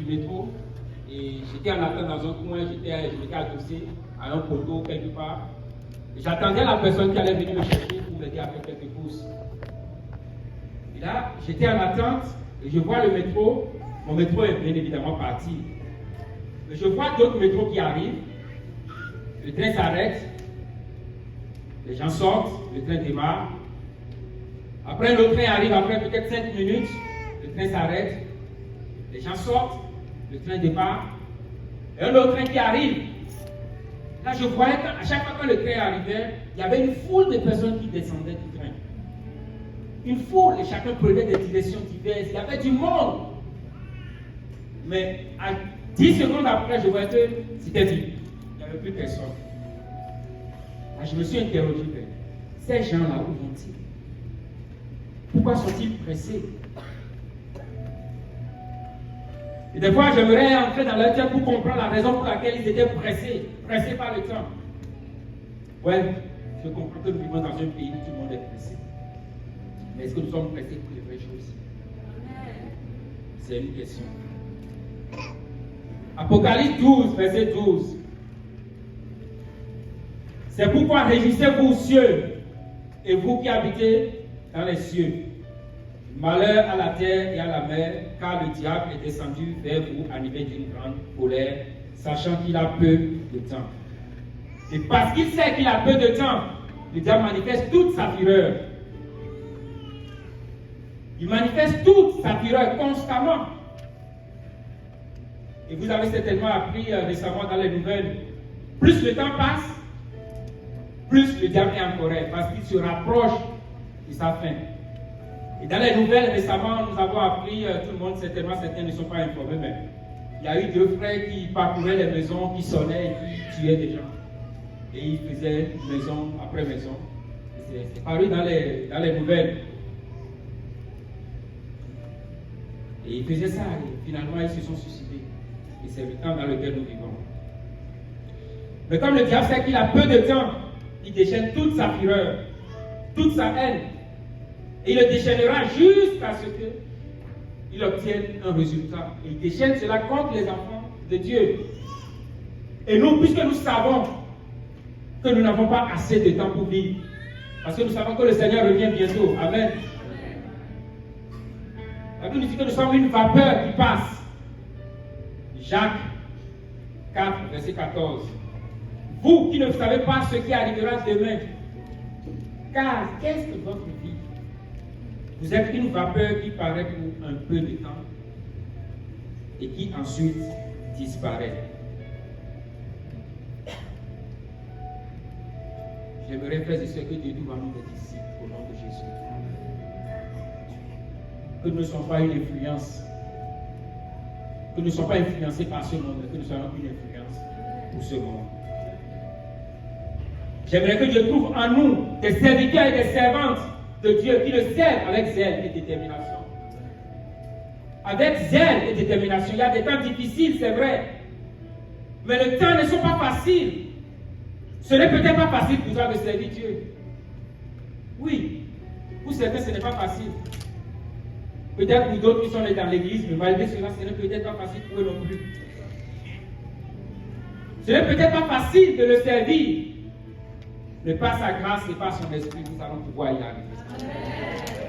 métro et j'étais en attente dans un coin, j'étais adossé à un poteau quelque part. J'attendais la personne qui allait venir me chercher pour m'aider à faire quelques courses. Et là, j'étais en attente et je vois le métro. Mon métro est bien évidemment parti. Mais je vois d'autres métros qui arrivent. Le train s'arrête. Les gens sortent, le train démarre. Après, l'autre train arrive après peut-être 5 minutes. Le train s'arrête. Les gens sortent, le train démarre. Et un autre train qui arrive. Là, je voyais qu'à chaque fois que le train arrivait, il y avait une foule de personnes qui descendaient du train. Une foule, et chacun prenait des directions diverses. Il y avait du monde. Mais à 10 secondes après, je voyais que c'était vide. Il n'y avait plus personne. Là, je me suis interrogé. Ces gens-là, où vont-ils? Pourquoi sont-ils pressés? Et des fois, j'aimerais entrer dans leur tête pour comprendre la raison pour laquelle ils étaient pressés par le temps. Ouais, je comprends que nous vivons dans un pays où tout le monde est pressé. Mais est-ce que nous sommes pressés pour les vraies choses? C'est une question. Apocalypse 12, verset 12. C'est pourquoi réjouissez-vous aux cieux, et vous qui habitez dans les cieux. Malheur à la terre et à la mer, car le diable est descendu vers vous animé d'une grande colère, sachant qu'il a peu de temps. Et parce qu'il sait qu'il a peu de temps, le diable manifeste toute sa fureur. Il manifeste toute sa fureur constamment. Et vous avez certainement appris récemment dans les nouvelles, plus le temps passe, plus le diable est en colère, parce qu'il se rapproche de sa fin. Et dans les nouvelles récemment, nous avons appris, tout le monde, certainement certains ne sont pas informés, mais il y a eu 2 frères qui parcouraient les maisons, qui sonnaient et qui tuaient des gens. Et ils faisaient maison après maison. C'est paru dans les nouvelles. Et ils faisaient ça, et finalement ils se sont suicidés. Et c'est le temps dans lequel nous vivons. Mais comme le diable sait qu'il a peu de temps, il déchaîne toute sa fureur, toute sa haine. Et il le déchaînera jusqu'à ce qu'il obtienne un résultat. Et il déchaîne cela contre les enfants de Dieu. Et nous, puisque nous savons que nous n'avons pas assez de temps pour vivre, parce que nous savons que le Seigneur revient bientôt. Amen. La Bible nous dit que nous sommes une vapeur qui passe. Jacques 4, verset 14. Vous qui ne savez pas ce qui arrivera demain, car qu'est-ce que votre vie? Vous êtes une vapeur qui paraît pour un peu de temps et qui ensuite disparaît. J'aimerais faire ce que Dieu nous va nous des disciples au nom de Jésus. Que nous ne soyons pas une influence. Que nous ne soyons pas influencés par ce monde, mais que nous soyons une influence pour ce monde. J'aimerais que Dieu trouve en nous des serviteurs et des servantes de Dieu qui le servent avec zèle et détermination. Avec zèle et détermination. Il y a des temps difficiles, c'est vrai. Mais le temps ne sont pas faciles. Ce n'est peut-être pas facile pour toi de servir Dieu. Oui, pour certains, ce n'est pas facile. Peut-être pour d'autres qui sont dans l'église, mais malgré cela, ce n'est peut-être pas facile pour eux non plus. Ce n'est peut-être pas facile de le servir. Mais par sa grâce et par son esprit, nous allons pouvoir y arriver. Amen.